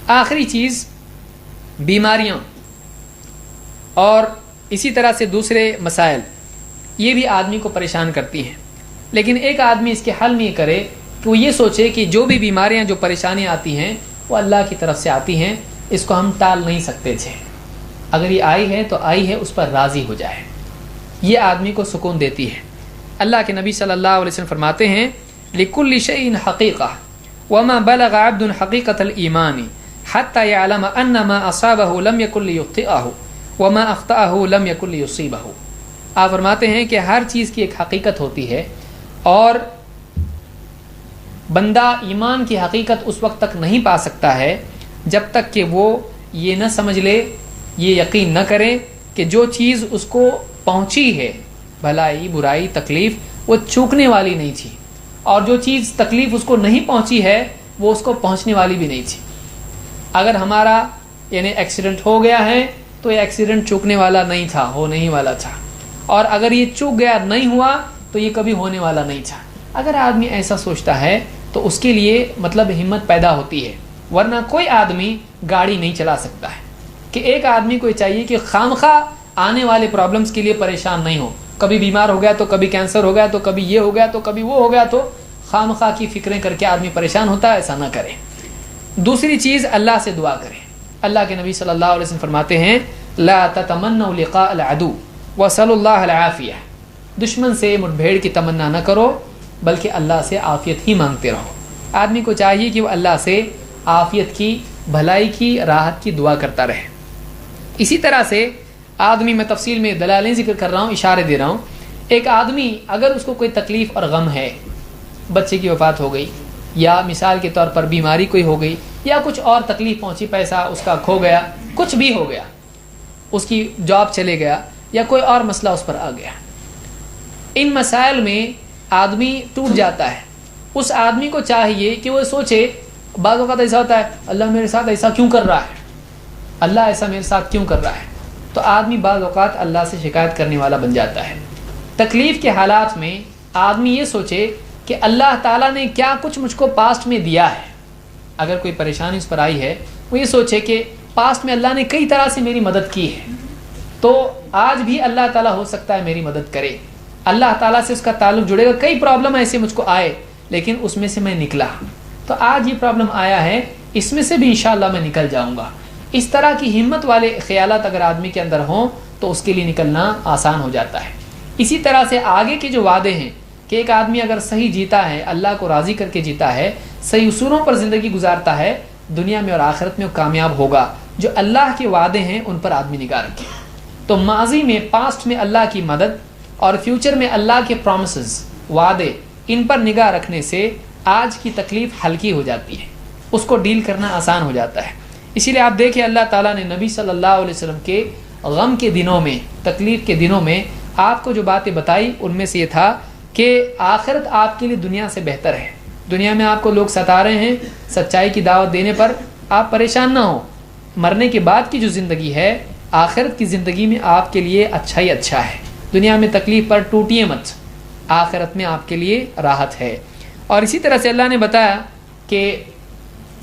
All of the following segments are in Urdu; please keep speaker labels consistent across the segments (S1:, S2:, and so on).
S1: آخری چیز بیماریاں اور اسی طرح سے دوسرے مسائل، یہ بھی آدمی کو پریشان کرتی ہیں، لیکن ایک آدمی اس کے حل میں یہ کرے کہ وہ یہ سوچے کہ جو بھی بیماریاں جو پریشانیاں آتی ہیں وہ اللہ کی طرف سے آتی ہیں، اس کو ہم ٹال نہیں سکتے تھے، اگر یہ آئی ہے تو آئی ہے، اس پر راضی ہو جائے، یہ آدمی کو سکون دیتی ہے۔ اللہ کے نبی صلی اللہ علیہ وسلم فرماتے ہیں لِكُلِّ شَيْءٍ حَقِيقَةٌ وَمَا بَلَغَ عَبْدٌ حَقِيقَةَ الْإِيمَانِ حَتَّى يَعْلَمَ أَنَّ مَا أَصَابَهُ لَمْ يَكُنْ لِيُخْطِئَهُ وَمَا أَخْطَأَهُ لَمْ يَكُنْ لِيُصِيبَهُ۔ آپ فرماتے ہیں کہ ہر چیز کی ایک حقیقت ہوتی ہے، اور بندہ ایمان کی حقیقت اس وقت تک نہیں پا سکتا ہے جب تک کہ وہ یہ نہ سمجھ لے، یہ یقین نہ کرے کہ جو چیز اس کو پہنچی ہے، بھلائی برائی تکلیف، وہ چوکنے والی نہیں تھی، اور جو چیز تکلیف اس کو نہیں پہنچی ہے وہ اس کو پہنچنے والی بھی نہیں تھی۔ اگر ہمارا یعنی ایکسیڈنٹ ہو گیا ہے تو یہ ایکسیڈنٹ چوکنے والا نہیں تھا، ہو نہیں والا تھا، اور اگر یہ چوک گیا نہیں ہوا تو یہ کبھی ہونے والا نہیں تھا۔ اگر آدمی ایسا سوچتا ہے تو اس کے لیے مطلب ہمت پیدا ہوتی ہے، ورنہ کوئی آدمی گاڑی نہیں چلا سکتا ہے کہ ایک آدمی کو یہ چاہیے کہ خامخواہ آنے والے پرابلمس کے لیے پریشان نہیں ہو، کبھی بیمار ہو گیا تو کبھی کینسر ہو گیا تو کبھی یہ ہو گیا تو کبھی وہ ہو گیا، تو خامخواہ کی فکریں کر کے آدمی پریشان ہوتا ہے، ایسا نہ کرے۔ دوسری چیز اللہ سے دعا کریں۔ اللہ کے نبی صلی اللہ علیہ وسلم فرماتے ہیں لا تتمنوا لقاء العدو وصلوا اللہ العافیہ، دشمن سے مٹ بھیڑ کی تمنا نہ کرو بلکہ اللہ سے عافیت ہی مانگتے رہو۔ آدمی کو چاہیے کہ وہ اللہ سے عافیت کی، بھلائی کی، راحت کی دعا کرتا رہے۔ اسی طرح سے آدمی، میں تفصیل میں دلائلیں ذکر کر رہا ہوں، اشارے دے رہا ہوں، ایک آدمی اگر اس کو کوئی تکلیف اور غم ہے، بچے کی وفات ہو گئی، یا مثال کے طور پر بیماری کوئی ہو گئی، یا کچھ اور تکلیف پہنچی، پیسہ اس کا کھو گیا، کچھ بھی ہو گیا، اس کی جاب چلے گیا، یا کوئی اور مسئلہ اس پر آ گیا، ان مسائل میں آدمی ٹوٹ جاتا ہے۔ اس آدمی کو چاہیے کہ وہ سوچے، بعض اوقات ایسا ہوتا ہے اللہ میرے ساتھ ایسا کیوں کر رہا ہے، اللہ ایسا میرے ساتھ کیوں کر رہا ہے، تو آدمی بعض اوقات اللہ سے شکایت کرنے والا بن جاتا ہے۔ تکلیف کے حالات میں آدمی یہ سوچے کہ اللہ تعالیٰ نے کیا کچھ مجھ کو پاسٹ میں دیا ہے، اگر کوئی پریشانی اس پر آئی ہے وہ یہ سوچے کہ پاسٹ میں اللہ نے کئی طرح سے میری مدد کی ہے، تو آج بھی اللہ تعالیٰ ہو سکتا ہے میری مدد کرے، اللہ تعالیٰ سے اس کا تعلق جڑے گا۔ کئی پرابلم ایسے مجھ کو آئے لیکن اس میں سے میں نکلا، تو آج یہ پرابلم آیا ہے، اس میں سے بھی انشاءاللہ میں نکل جاؤں گا۔ اس طرح کی ہمت والے خیالات اگر آدمی کے اندر ہوں تو اس کے لیے نکلنا آسان ہو جاتا ہے۔ اسی طرح سے آگے کے جو وعدے ہیں کہ ایک آدمی اگر صحیح جیتا ہے، اللہ کو راضی کر کے جیتا ہے، صحیح اصولوں پر زندگی گزارتا ہے، دنیا میں اور آخرت میں وہ کامیاب ہوگا۔ جو اللہ کے وعدے ہیں ان پر آدمی نگاہ رکھے، تو ماضی میں، پاسٹ میں اللہ کی مدد اور فیوچر میں اللہ کے پرومسز، وعدے، ان پر نگاہ رکھنے سے آج کی تکلیف ہلکی ہو جاتی ہے، اس کو ڈیل کرنا آسان ہو جاتا ہے۔ اسی لیے آپ دیکھیں اللہ تعالیٰ نے نبی صلی اللہ علیہ وسلم کے غم کے دنوں میں، تکلیف کے دنوں میں آپ کو جو باتیں بتائی ان میں سے یہ تھا کہ آخرت آپ کے لیے دنیا سے بہتر ہے۔ دنیا میں آپ کو لوگ ستا رہے ہیں، سچائی کی دعوت دینے پر آپ پریشان نہ ہوں، مرنے کے بعد کی جو زندگی ہے، آخرت کی زندگی میں آپ کے لیے اچھا ہی اچھا ہے۔ دنیا میں تکلیف پر ٹوٹیے مت، آخرت میں آپ کے لیے راحت ہے۔ اور اسی طرح سے اللہ نے بتایا کہ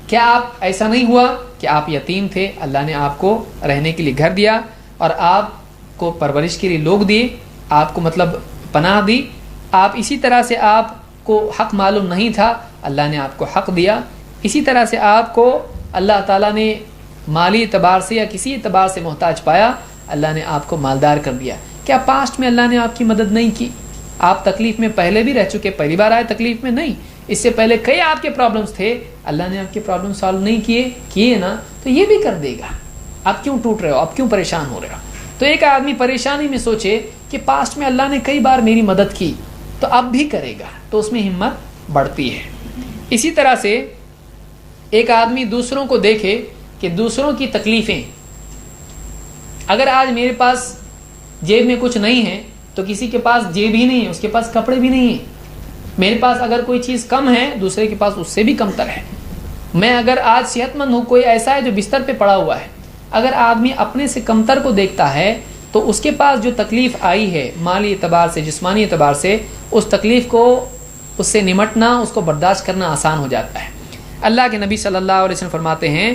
S1: کیا آپ ایسا نہیں ہوا کہ آپ یتیم تھے، اللہ نے آپ کو رہنے کے لیے گھر دیا، اور آپ کو پرورش کے لیے لوگ دیے، آپ کو مطلب پناہ دی، آپ اسی طرح سے آپ کو حق معلوم نہیں تھا، اللہ نے آپ کو حق دیا، اسی طرح سے آپ کو اللہ تعالیٰ نے مالی اعتبار سے یا کسی اعتبار سے محتاج پایا، اللہ نے آپ کو مالدار کر دیا۔ کیا پاسٹ میں اللہ نے آپ کی مدد نہیں کی؟ آپ تکلیف میں پہلے بھی رہ چکے، پہلی بار آئے تکلیف میں نہیں، اس سے پہلے کئی آپ کے پرابلمس تھے، اللہ نے آپ کے پرابلم سالو نہیں کیے نا، تو یہ بھی کر دے گا۔ آپ کیوں ٹوٹ رہے ہو، آپ کیوں پریشان ہو رہے ہو؟ تو ایک آدمی پریشانی میں سوچے کہ پاسٹ میں اللہ نے کئی بار میری مدد کی تو اب بھی کرے گا، تو اس میں ہمت بڑھتی ہے۔ اسی طرح سے ایک آدمی دوسروں کو دیکھے کہ دوسروں کی تکلیفیں، اگر آج میرے پاس جیب میں کچھ نہیں ہے تو کسی کے پاس جیب ہی نہیں ہے، اس کے پاس کپڑے بھی نہیں ہیں۔ میرے پاس اگر کوئی چیز کم ہے، دوسرے کے پاس اس سے بھی کم تر ہے۔ میں اگر آج صحت مند ہوں، کوئی ایسا ہے جو بستر پہ پڑا ہوا ہے، اگر آدمی اپنے سے کمتر کو دیکھتا ہے تو اس کے پاس جو تکلیف آئی ہے مالی اعتبار سے، جسمانی اعتبار سے، اس تکلیف کو، اس سے نمٹنا، اس کو برداشت کرنا آسان ہو جاتا ہے۔ اللہ کے نبی صلی اللہ علیہ وسلم فرماتے ہیں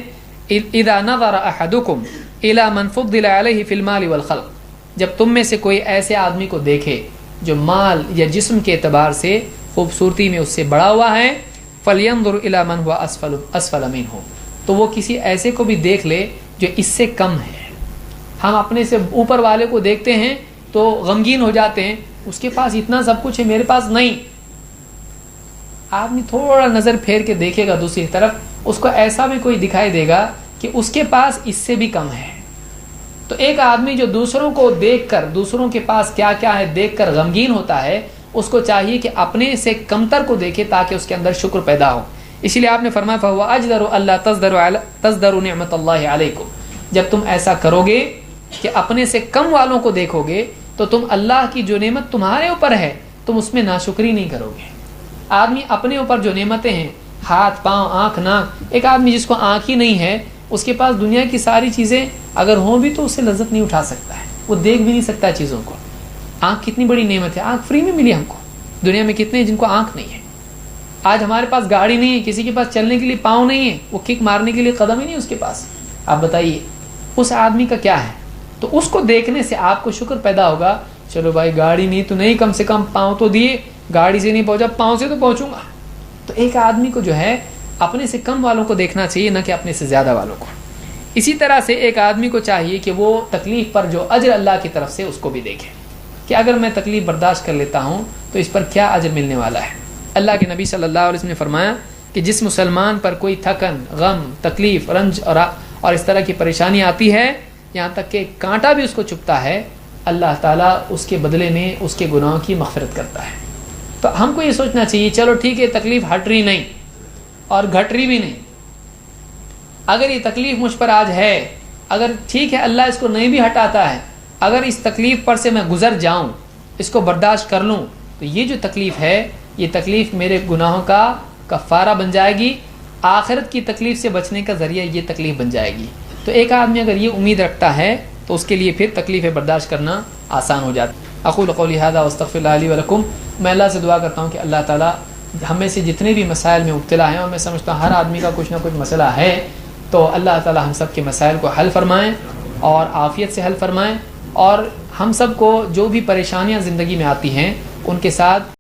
S1: اذا نظر احدکم الی من فضل علیہ فی المال والخلق، جب تم میں سے کوئی ایسے آدمی کو دیکھے جو مال یا جسم کے اعتبار سے خوبصورتی میں اس سے بڑا ہوا ہے، فلینظر الی من هو اسفل منہ، تو وہ کسی ایسے کو بھی دیکھ لے جو اس سے کم ہے۔ ہم اپنے سے اوپر والے کو دیکھتے ہیں تو غمگین ہو جاتے ہیں، اس کے پاس اتنا سب کچھ ہے میرے پاس نہیں۔ آدمی تھوڑا نظر پھیر کے دیکھے گا دوسری طرف، اس کو ایسا بھی کوئی دکھائی دے گا کہ اس کے پاس اس سے بھی کم ہے۔ تو ایک آدمی جو دوسروں کو دیکھ کر، دوسروں کے پاس کیا کیا ہے دیکھ کر غمگین ہوتا ہے، اس کو چاہیے کہ اپنے سے کمتر کو دیکھے تاکہ اس کے اندر شکر پیدا ہو۔ اسی لیے آپ نے فرمایا فَهُوَ أَجْدَرُ أَلَّا تَزْدَرُ نِعْمَةَ اللَّهِ عَلَيْكُمْ، جب تم ایسا کرو گے کہ اپنے سے کم والوں کو دیکھو گے تو تم اللہ کی جو نعمت تمہارے اوپر ہے تم اس میں ناشکری نہیں کرو گے۔ آدمی اپنے اوپر جو نعمتیں ہیں، ہاتھ پاؤں آنکھ ناک، ایک آدمی جس کو آنکھ ہی نہیں ہے اس کے پاس دنیا کی ساری چیزیں اگر ہوں بھی تو اس سے لذت نہیں اٹھا سکتا ہے، وہ دیکھ بھی نہیں سکتا چیزوں کو۔ آنکھ کتنی بڑی نعمت ہے، آنکھ فری میں ملی ہم کو۔ دنیا میں کتنے ہیں جن کو آنکھ نہیں ہے؟ آج ہمارے پاس گاڑی نہیں ہے، کسی کے پاس چلنے کے لیے پاؤں نہیں ہے، وہ کک مارنے کے لیے قدم ہی نہیں اس کے پاس۔ آپ بتائیے اس آدمی کا کیا ہے؟ تو اس کو دیکھنے سے آپ کو شکر پیدا ہوگا، چلو بھائی گاڑی نہیں تو نہیں، کم سے کم پاؤں تو دیے، گاڑی سے نہیں پہنچا پاؤں سے تو پہنچوں گا۔ تو ایک آدمی کو جو ہے اپنے سے کم والوں کو دیکھنا چاہیے، نہ کہ اپنے سے زیادہ والوں کو۔ اسی طرح سے ایک آدمی کو چاہیے کہ وہ تکلیف پر جو اجر اللہ کی طرف سے اس کو بھی دیکھے کہ اگر میں تکلیف برداشت کر لیتا ہوں تو اس پر کیا اجر ملنے والا ہے۔ اللہ کے نبی صلی اللہ علیہ وسلم نے فرمایا کہ جس مسلمان پر کوئی تھکن، غم، تکلیف، رنج اور اس طرح کی پریشانی آتی ہے، یہاں تک کہ کانٹا بھی اس کو چبھتا ہے، اللہ تعالیٰ اس کے بدلے میں اس کے گناہوں کی مغفرت کرتا ہے۔ تو ہم کو یہ سوچنا چاہیے چلو ٹھیک ہے تکلیف ہٹ رہی نہیں اور گھٹ رہی بھی نہیں، اگر یہ تکلیف مجھ پر آج ہے، اگر ٹھیک ہے اللہ اس کو نہیں بھی ہٹاتا ہے، اگر اس تکلیف پر سے میں گزر جاؤں، اس کو برداشت کر لوں، تو یہ جو تکلیف ہے یہ تکلیف میرے گناہوں کا کفارہ بن جائے گی، آخرت کی تکلیف سے بچنے کا ذریعہ یہ تکلیف بن جائے گی۔ تو ایک آدمی اگر یہ امید رکھتا ہے تو اس کے لیے پھر تکلیفیں برداشت کرنا آسان ہو جاتا ہے۔ اقول قولی ھذا واستغفر اللہ لی ولکم، میں اللہ سے دعا کرتا ہوں کہ اللہ تعالیٰ ہمیں سے جتنے بھی مسائل میں مبتلا ہیں، اور میں سمجھتا ہوں ہر آدمی کا کچھ نہ کچھ مسئلہ ہے، تو اللہ تعالیٰ ہم سب کے مسائل کو حل فرمائیں اور عافیت سے حل فرمائیں، اور ہم سب کو جو بھی پریشانیاں زندگی میں آتی ہیں ان کے ساتھ